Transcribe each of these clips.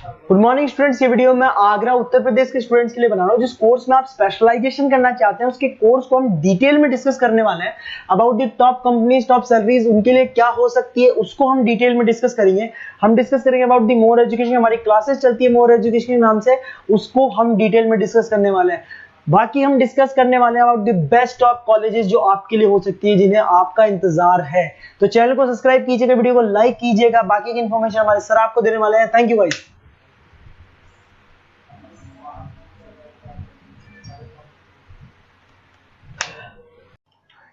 Good morning students. ये video मैं आगरा उत्तर प्रदेश के स्टूडेंट्स के लिए बना रहा हूँ। जिस कोर्स में आप स्पेशलाइजेशन करना चाहते हैं उसके कोर्स को हम डिटेल में डिस्कस करने वाले हैं। About the top companies, top salaries, उनके लिए क्या हो सकती है उसको हम डिटेल में डिस्कस करेंगे। हम डिस्कस करेंगे अबाउट द मोर एजुकेशन, हमारी क्लासेस चलती है मोर एजुकेशन के नाम से, उसको हम डिटेल में डिस्कस करने वाले हैं। बाकी हम डिस्कस करने वाले हैं about the best top colleges जो आपके लिए हो सकती है, जिन्हें आपका इंतजार है। तो चैनल को सब्सक्राइब कीजिएगा, वीडियो को लाइक कीजिएगा। बाकी की इन्फॉर्मेशन हमारे सर आपको देने वाले हैं। Thank you guys.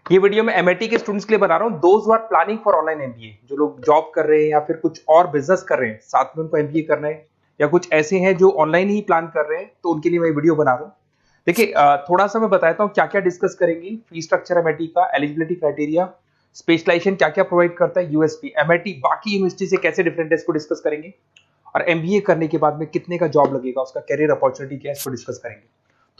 ये वीडियो मैं एमआईटी के स्टूडेंट्स के लिए बना रहा हूँ। Those who are planning for online MBA, जो लोग जॉब कर रहे हैं या फिर कुछ और बिजनेस कर रहे हैं, साथ में उनको एमबीए करना है, या कुछ ऐसे हैं जो ऑनलाइन ही प्लान कर रहे हैं, तो उनके लिए मैं वीडियो बना रहा हूँ। देखिए, थोड़ा सा मैं बताता हूँ क्या क्या डिस्कस करेंगे। फी स्ट्रक्चर एमआईटी का, एलिजिबिलिटी क्राइटेरिया, स्पेशलाइजेशन क्या क्या प्रोवाइड करता है, यूएसपी एमआईटी बाकी यूनिवर्सिटी से कैसे डिफरेंट है, इसको डिस्कस करेंगे। और एमबीए करने के बाद में कितने का जॉब लगेगा, उसका कैरियर अपॉर्चुनिटी क्या है, इसको डिस्कस करेंगे।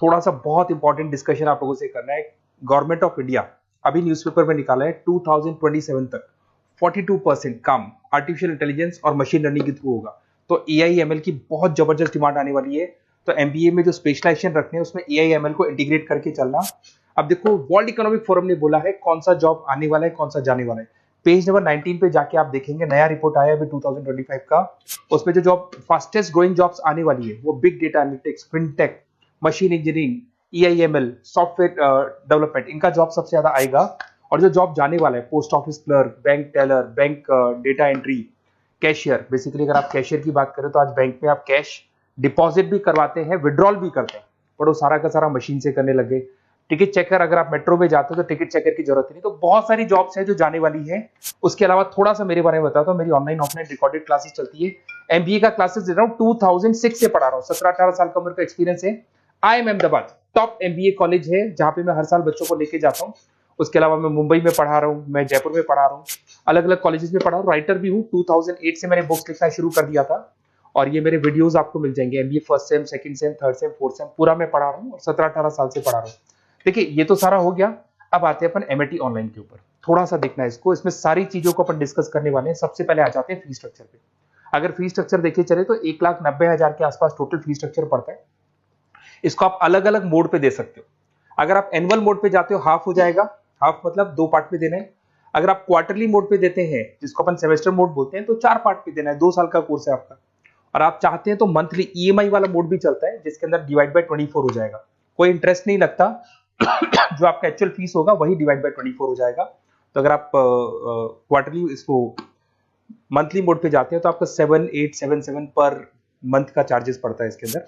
थोड़ा सा बहुत इंपॉर्टेंट डिस्कशन आप लोगों से करना है। गवर्नमेंट ऑफ इंडिया अभी न्यूज़पेपर में निकाला है 2027 तक 42% काम आर्टिफिशियल इंटेलिजेंस और मशीन लर्निंग के थ्रू होगा। तो एआईएमएल की बहुत जबरदस्त डिमांड आने वाली है। तो एमबीए में जो स्पेशलाइजेशन रखने हैं उसमें एआईएमएल को इंटीग्रेट करके चलना। अब देखो, वर्ल्ड इकोनॉमिक फोरम ने बोला है कौन सा जॉब आने वाला है, कौन सा जाने वाला है। पेज नंबर 19 पे जाके आप देखेंगे, नया रिपोर्ट आया अभी 2025 का। उसमें जो जॉब फास्टेस्ट ग्रोइंग जॉब्स आने वाली है वो big data analytics, fintech, machine engineering, AIML, software development, इनका जॉब सबसे ज्यादा आएगा। और जो जॉब जाने वाला है, post office clerk, bank teller, bank data entry, cashier. Basically अगर आप कैशियर की बात करें तो आज बैंक में आप कैश डिपॉजिट भी करवाते हैं, विड्रॉल भी करते हैं, पर वो सारा का सारा मशीन से करने लगे। टिकट चेकर, अगर आप मेट्रो में जाते हो तो टिकट चेकर की जरूरत नहीं। तो बहुत सारी जॉब्स हैं जो जाने वाली है। उसके अलावा थोड़ा सा मेरे बारे में बताता हूँ। मेरी ऑनलाइन ऑफलाइन रिकॉर्डेड क्लासेस चलती है। एमबीए का क्लासेस दे रहा हूँ, 2006 से पढ़ा रहा हूँ। 17-18 साल का उम्र का एक्सपीरियंस है। IIM Ahmedabad top MBA college है जहां पे मैं हर साल बच्चों को लेके जाता हूँ। उसके अलावा मैं मुंबई में पढ़ा रहा हूँ, मैं जयपुर में पढ़ा रहा हूँ, अलग अलग कॉलेजेस में पढ़ा हूँ। राइटर भी हूँ। 2008 से मैंने बुक्स लिखना शुरू कर दिया था और ये मेरे वीडियोस आपको मिल जाएंगे। MBA first sem, second same, third same, fourth same पूरा मैं पढ़ा रहा हूँ और 17-18 साल से पढ़ा रहा हूँ। देखिए, ये तो सारा हो गया। अब आते हैं अपन एमआईटी ऑनलाइन के ऊपर। थोड़ा सा देखना है इसको, इसमें सारी चीजों को अपन डिस्कस करने वाले हैं। सबसे पहले आ जाते हैं फी स्ट्रक्चर पे। अगर फी स्ट्रक्चर देखे चले तो 1,90,000 के आसपास टोटल फी स्ट्रक्चर पड़ता है। इसको आप अलग अलग मोड पे दे सकते हो। अगर आप एनुअल मोड पे जाते हो हाफ हो जाएगा, हाफ मतलब 2 पार्ट में देना है। अगर आप क्वार्टरली मोड पे देते हैं, जिसको अपन सेमेस्टर मोड बोलते हैं, तो 4 पार्ट पे देना है। 2 साल का कोर्स है आपका। और आप चाहते हैं तो मंथली ईएमआई वाला मोड भी चलता है, जिसके अंदर डिवाइड बाय 24 हो जाएगा। कोई इंटरेस्ट नहीं लगता। जो आपका एक्चुअल फीस होगा वही डिवाइड बाय 24 हो जाएगा। तो अगर आप क्वार्टरली इसको मंथली मोड पे जाते हैं तो आपका 7877 पर मंथ का चार्जेस पड़ता है इसके अंदर।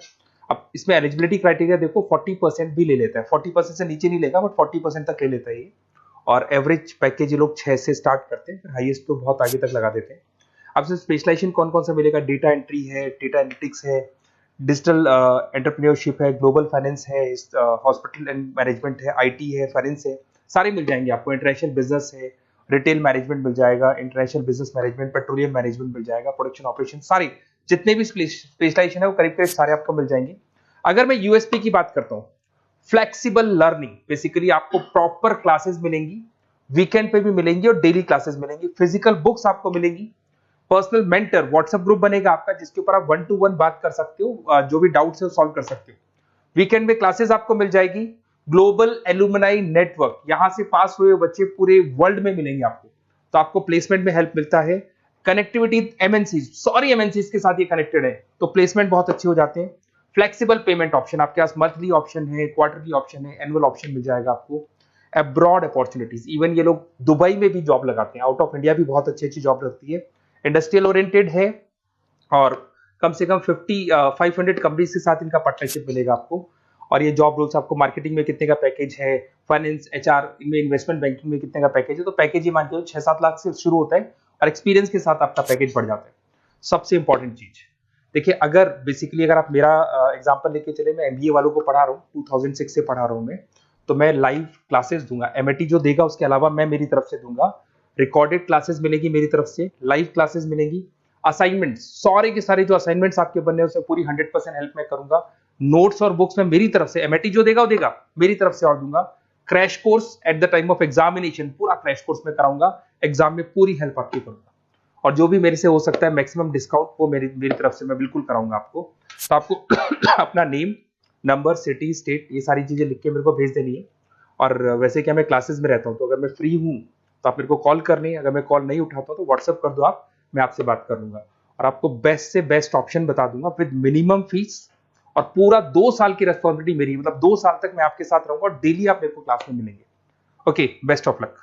अब इसमें एलिजिबिलिटी क्राइटेरिया देखो, 40% भी ले लेता है। 40% से नीचे नहीं लेगा, बट 40% तक ले लेता है ये। और एवरेज पैकेज ये लोग 6 से स्टार्ट करते हैं, फिर हाईएस्ट तो बहुत आगे तक लगा देते हैं। अब से स्पेशलाइजेशन कौन कौन सा मिलेगा? डेटा एंट्री है, डेटा एनालिटिक्स है, डिजिटल एंटरप्रेन्योरशिप है, ग्लोबल फाइनेंस है, हॉस्पिटल एंड मैनेजमेंट है, आईटी है, फाइनेंस है, सारे मिल जाएंगे आपको। इंटरनेशनल बिजनेस है, रिटेल मैनेजमेंट मिल जाएगा, international business management, petroleum management मिल जाएगा, प्रोडक्शन ऑपरेशन, सारे जितने भी स्पेशलाइजेशन है वो करीब करीब सारे आपको मिल जाएंगे। अगर मैं यूएसपी की बात करता हूँ, फ्लेक्सिबल लर्निंग, बेसिकली आपको प्रॉपर क्लासेस मिलेंगी, वीकेंड पे भी मिलेंगी और डेली क्लासेस मिलेंगी। फिजिकल बुक्स आपको मिलेंगी, पर्सनल मेंटर, व्हाट्सएप ग्रुप बनेगा आपका जिसके ऊपर आप 1 to 1 बात कर सकते हो, जो भी डाउट्स है वो सॉल्व कर सकते हो। वीकेंड में क्लासेस आपको मिल जाएगी। ग्लोबल एलुमनाई नेटवर्क, यहां से पास हुए बच्चे पूरे वर्ल्ड में मिलेंगे आपको, तो आपको प्लेसमेंट में हेल्प मिलता है। कनेक्टिविटी एमएनसीज, सॉरी एमएनसीज के साथ ये कनेक्टेड है, तो प्लेसमेंट बहुत अच्छे हो जाते हैं। फ्लेक्सिबल पेमेंट ऑप्शन, आपके पास मंथली ऑप्शन है, क्वार्टरली ऑप्शन है, एनुअल ऑप्शन मिल जाएगा आपको। अब्रॉड अपॉर्चुनिटीज, इवन ये लोग दुबई में भी जॉब लगाते हैं। आउट ऑफ इंडिया भी बहुत अच्छी अच्छी जॉब लगती है। इंडस्ट्रियल ओरिएंटेड है और कम से कम 500 कंपनीज के साथ इनका पार्टनरशिप मिलेगा आपको। और ये जॉब रोल्स आपको, मार्केटिंग में कितने का पैकेज है, फाइनेंस, एचआर, इनमें इन्वेस्टमेंट बैंकिंग में कितने का पैकेज है, तो पैकेज ये मान के 6-7 लाख से शुरू होता है और एक्सपीरियंस के साथ आपका पैकेज बढ़ जाता है। सबसे इंपॉर्टेंट चीज देखिए, अगर बेसिकली अगर आप मेरा एग्जांपल लेके चले, मैं एमबीए वालों को पढ़ा रहा हूँ, 2006 से पढ़ा रहा हूँ मैं, तो मैं लाइव क्लासेस दूंगा। एमआईटी जो देगा उसके अलावा मैं मेरी तरफ से दूंगा। रिकॉर्डेड क्लासेस मिलेगी मेरी तरफ से, लाइव क्लासेस मिलेंगी। असाइनमेंट, सारे के सारे जो असाइनमेंट्स आपके बनने हैं उसमें पूरी 100% हेल्प मैं करूंगा। नोट्स और बुक्स में मेरी तरफ से, एमआईटी जो देगा वो देगा, मेरी तरफ से और दूंगा। Crash course at the time of examination, पूरा क्रैश कोर्स में कराऊंगा, एग्जाम में पूरी हेल्प आपकी करूंगा। और जो भी मेरे से हो सकता है मैक्सिमम डिस्काउंट वो मेरी मेरी तरफ से मैं बिल्कुल कराऊंगा आपको। तो आपको अपना नेम, नंबर, सिटी, स्टेट, ये सारी चीजें लिख के मेरे को भेज देनी है। और वैसे क्या मैं क्लासेस में रहता हूँ, तो अगर मैं फ्री हूँ तो आप मेरे को कॉल कर लें, अगर मैं कॉल नहीं उठाता हूँ तो व्हाट्सअप कर दो आप, मैं आपसे बात कर लूंगा और आपको बेस्ट से बेस्ट ऑप्शन बता दूंगा विद मिनिमम फीस। और पूरा 2 साल की रेस्पॉन्सिबिलिटी मेरी, मतलब 2 साल तक मैं आपके साथ रहूंगा और डेली आप मेरे को क्लास में मिलेंगे। Okay, best of luck.